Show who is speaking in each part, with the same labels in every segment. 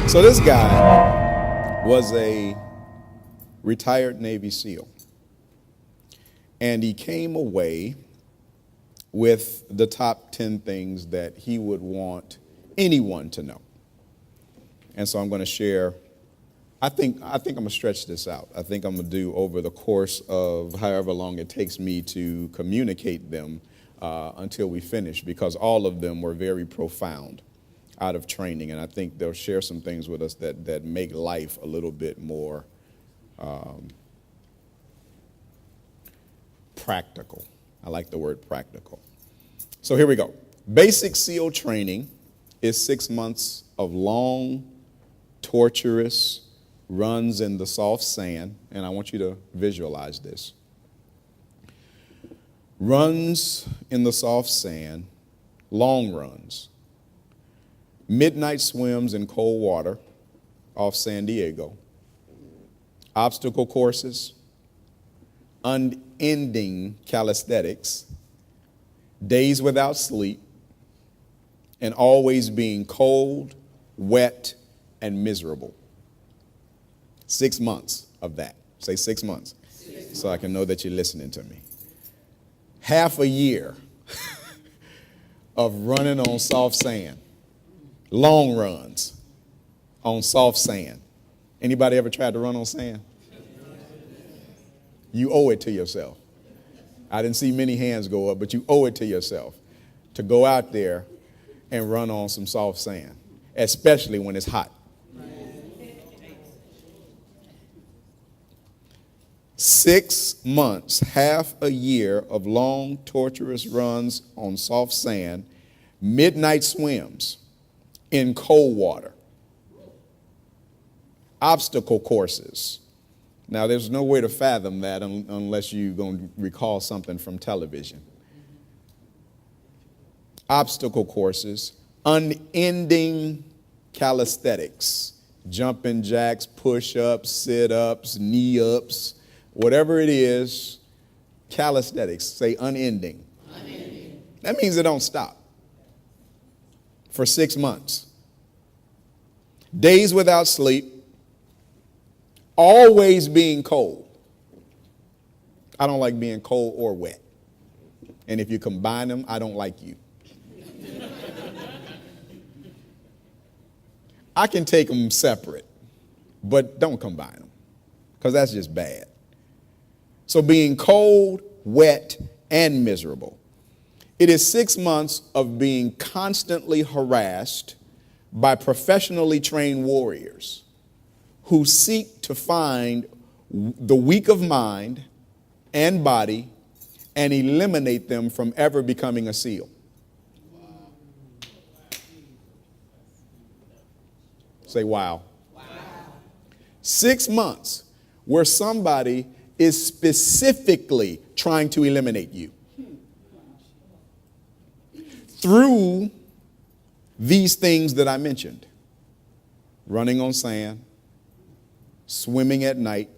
Speaker 1: So this guy was a retired Navy SEAL, and he came away with the top 10 things that he would want anyone to know. And so I'm going to share. I think I'm going to stretch this out. I think I'm going to do over the course of however long it takes me to communicate them until we finish, because all of them were very profound out of training, and I think they'll share some things with us that make life a little bit more practical. I like the word practical. So here we go. Basic SEAL training is 6 months of long, torturous runs in the soft sand, and I want you to visualize this. Runs in the soft sand, long runs, midnight swims in cold water off San Diego, obstacle courses, unending calisthenics, days without sleep, and always being cold, wet, and miserable. 6 months of that. Say 6 months. So I can know that you're listening to me. Half a year of running on soft sand. Long runs on soft sand. Anybody ever tried to run on sand? You owe it to yourself. I didn't see many hands go up, but you owe it to yourself to go out there and run on some soft sand, especially when it's hot. 6 months, half a year of long, torturous runs on soft sand, midnight swims in cold water, obstacle courses. Now, there's no way to fathom that unless you're going to recall something from television. Obstacle courses, unending calisthenics, jumping jacks, push-ups, sit-ups, knee-ups, whatever it is, calisthenics. Say unending. Unending. That means it don't stop. For 6 months. Days without sleep. Always being cold. I don't like being cold or wet. And if you combine them, I don't like you. I can take them separate, but don't combine them, because that's just bad. So being cold, wet, and miserable. It is 6 months of being constantly harassed by professionally trained warriors who seek to find the weak of mind and body and eliminate them from ever becoming a SEAL. Say, wow. Wow. 6 months where somebody is specifically trying to eliminate you. Through these things that I mentioned: running on sand, swimming at night,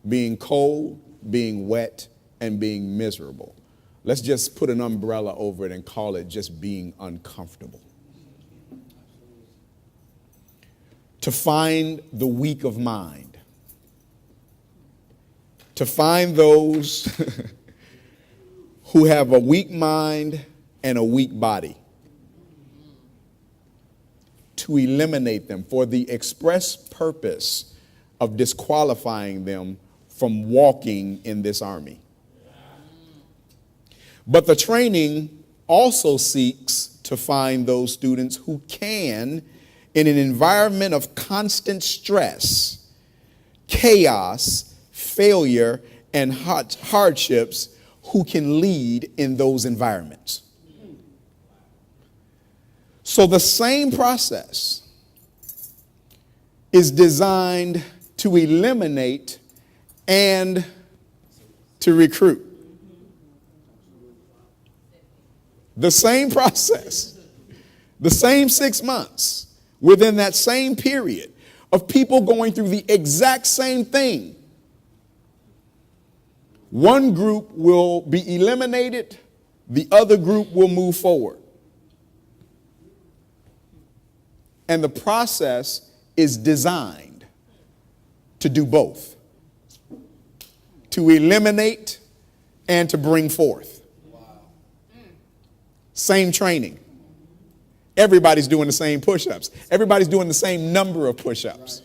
Speaker 1: being cold, being wet, and being miserable. Let's just put an umbrella over it and call it just being uncomfortable. To find the weak of mind. To find those who have a weak mind and a weak body. To eliminate them for the express purpose of disqualifying them from walking in this army. But the training also seeks to find those students who can, in an environment of constant stress, chaos, failure, and hardships, who can lead in those environments. So the same process is designed to eliminate and to recruit. The same process, the same 6 months, within that same period of people going through the exact same thing. One group will be eliminated, the other group will move forward. And the process is designed to do both, to eliminate and to bring forth. Same training. Everybody's doing the same push-ups. Everybody's doing the same number of push-ups.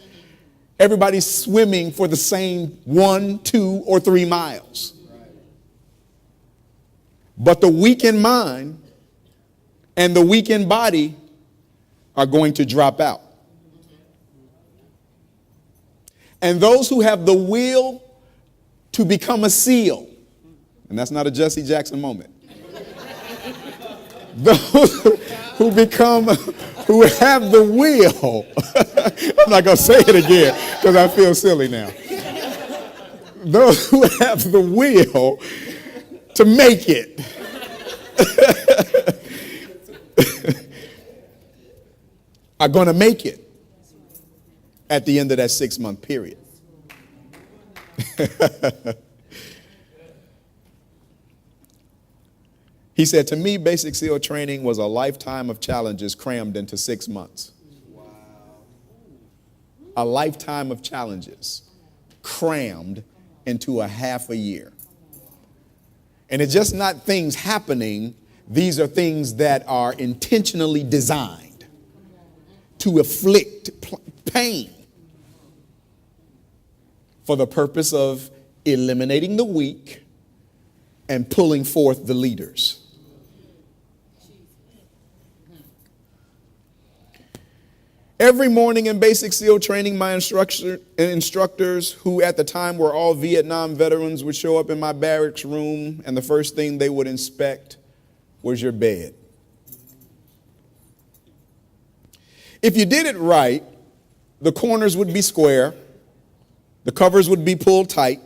Speaker 1: Everybody's swimming for the same 1, 2, or 3 miles. But the weakened mind and the weakened body are going to drop out. And those who have the will to become a SEAL, and that's not a Jesse Jackson moment. Those who have the will, I'm not going to say it again because I feel silly now. Those who have the will to make it are going to make it at the end of that 6-month period. He said, to me, Basic SEAL training was a lifetime of challenges crammed into 6 months. Wow. A lifetime of challenges crammed into a half a year. And it's just not things happening. These are things that are intentionally designed to afflict pain for the purpose of eliminating the weak and pulling forth the leaders. Every morning in Basic SEAL training, my instructors, who at the time were all Vietnam veterans, would show up in my barracks room, and the first thing they would inspect was your bed. If you did it right, the corners would be square, the covers would be pulled tight,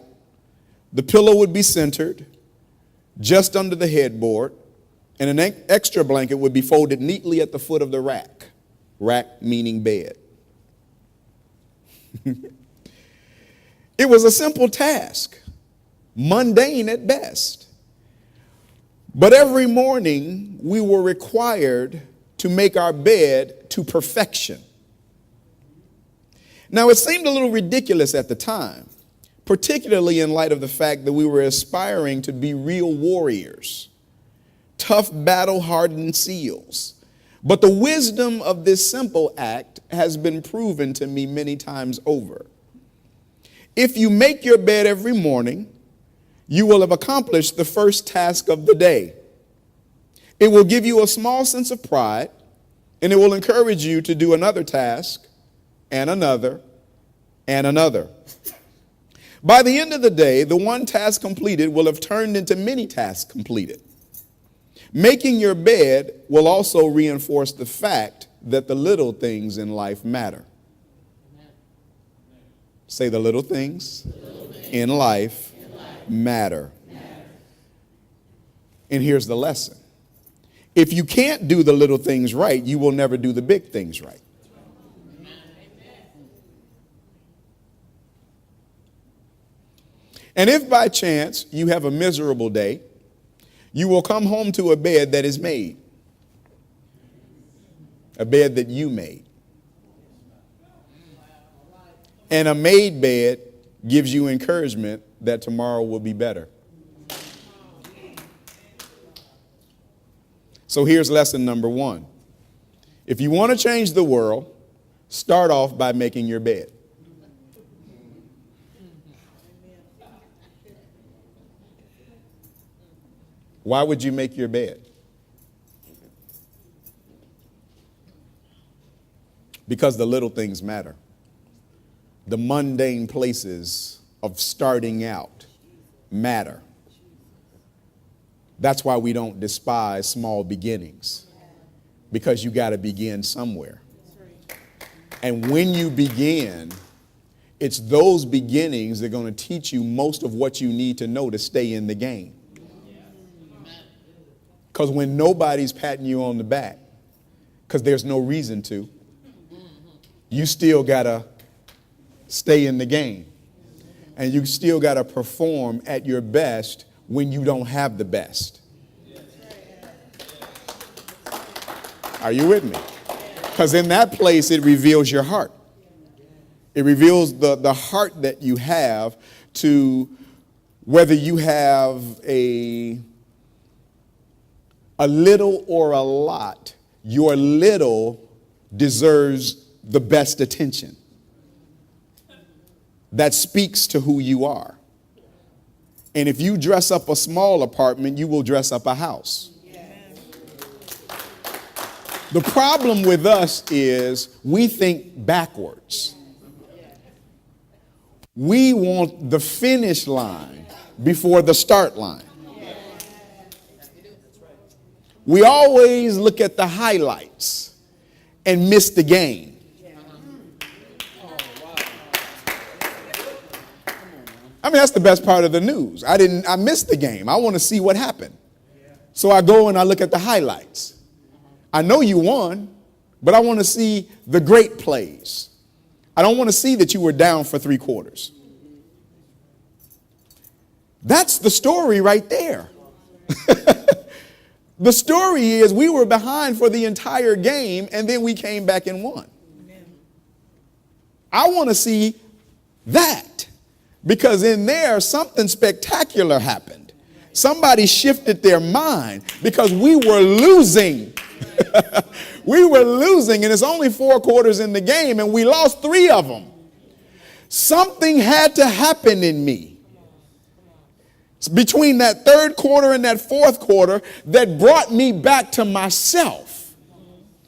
Speaker 1: the pillow would be centered just under the headboard, and an extra blanket would be folded neatly at the foot of the rack. Rack meaning bed. It was a simple task, mundane at best. But every morning we were required to make our bed to perfection. Now, it seemed a little ridiculous at the time, particularly in light of the fact that we were aspiring to be real warriors, tough, battle-hardened SEALs. But the wisdom of this simple act has been proven to me many times over. If you make your bed every morning, you will have accomplished the first task of the day. It will give you a small sense of pride, and it will encourage you to do another task, and another, and another. By the end of the day, the one task completed will have turned into many tasks completed. Making your bed will also reinforce the fact that the little things in life matter. Say the little things in life matter. And here's the lesson. If you can't do the little things right, you will never do the big things right. And if by chance you have a miserable day, you will come home to a bed that is made. A bed that you made. And a made bed gives you encouragement that tomorrow will be better. So here's lesson number 1. If you want to change the world, start off by making your bed. Why would you make your bed? Because the little things matter. The mundane places of starting out matter. That's why we don't despise small beginnings, because you got to begin somewhere. And when you begin, it's those beginnings that are going to teach you most of what you need to know to stay in the game. Because when nobody's patting you on the back, because there's no reason to, you still got to stay in the game. And you still got to perform at your best when you don't have the best. Are you with me? Because in that place, it reveals your heart. It reveals the heart that you have to whether you have a little or a lot. Your little deserves the best attention. That speaks to who you are. And if you dress up a small apartment, you will dress up a house. The problem with us is we think backwards. We want the finish line before the start line. We always look at the highlights and miss the game. I mean, that's the best part of the news. I missed the game. I want to see what happened. So I go and I look at the highlights. I know you won, but I want to see the great plays. I don't want to see that you were down for 3 quarters. That's the story right there. The story is we were behind for the entire game and then we came back and won. I want to see that because in there something spectacular happened. Somebody shifted their mind because we were losing. We were losing, and it's only 4 quarters in the game, and we lost 3 of them. Something had to happen in me between that 3rd quarter and that 4th quarter that brought me back to myself,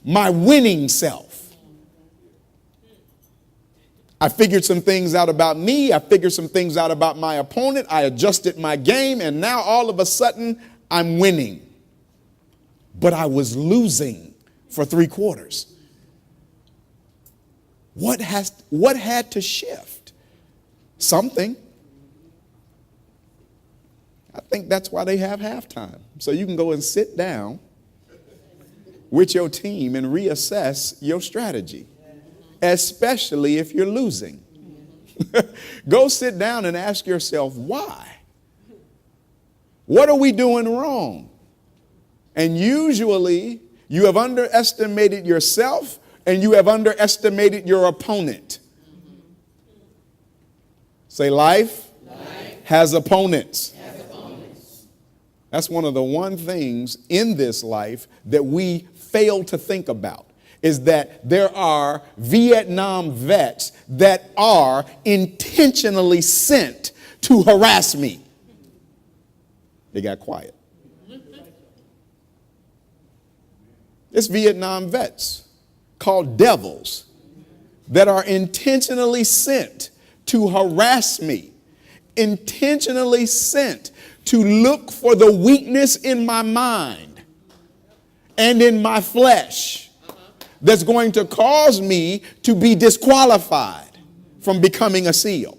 Speaker 1: my winning self. I figured some things out about me. I figured some things out about my opponent. I adjusted my game, and now all of a sudden I'm winning. But I was losing for 3 quarters. What had to shift? Something. I think that's why they have halftime. So you can go and sit down with your team and reassess your strategy, especially if you're losing. Go sit down and ask yourself, why? What are we doing wrong? And usually you have underestimated yourself and you have underestimated your opponent. Say, life has opponents. That's one of the one things in this life that we fail to think about, is that there are Vietnam vets that are intentionally sent to harass me. They got quiet. It's Vietnam vets called devils that are intentionally sent to harass me, intentionally sent to look for the weakness in my mind and in my flesh that's going to cause me to be disqualified from becoming a SEAL.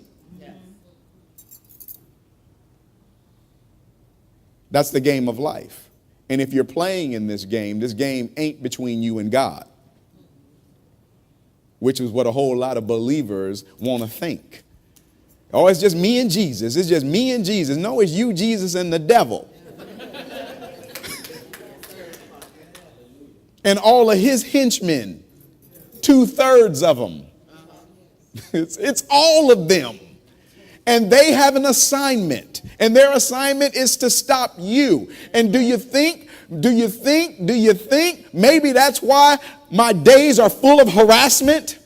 Speaker 1: That's the game of life. And if you're playing in this game ain't between you and God, which is what a whole lot of believers want to think. Oh, it's just me and Jesus. It's just me and Jesus. No, it's you, Jesus, and the devil. And all of his henchmen, 2/3 of them. It's all of them. And they have an assignment. And their assignment is to stop you. And do you think maybe that's why my days are full of harassment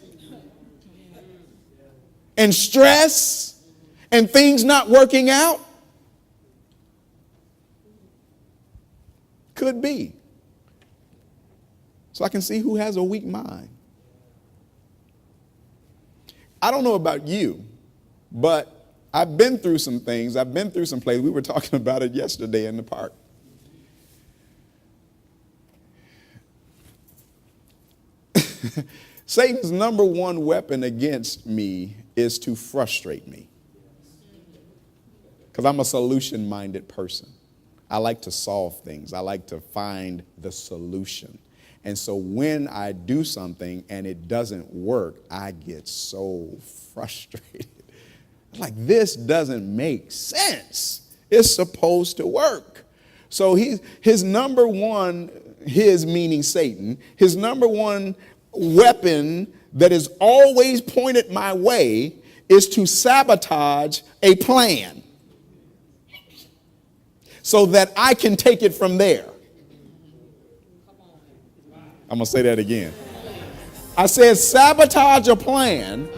Speaker 1: and stress and things not working out? Could be. So I can see who has a weak mind. I don't know about you, but I've been through some things. I've been through some places. We were talking about it yesterday in the park. Satan's number one weapon against me is to frustrate me. Because I'm a solution-minded person. I like to solve things. I like to find the solution. And so when I do something and it doesn't work, I get so frustrated. Like, this doesn't make sense. It's supposed to work. So his number one, his meaning Satan, his number one weapon that is always pointed my way is to sabotage a plan so that I can take it from there. I'm going to say that again. I said sabotage a plan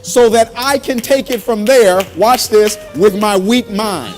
Speaker 1: so that I can take it from there, watch this, with my weak mind.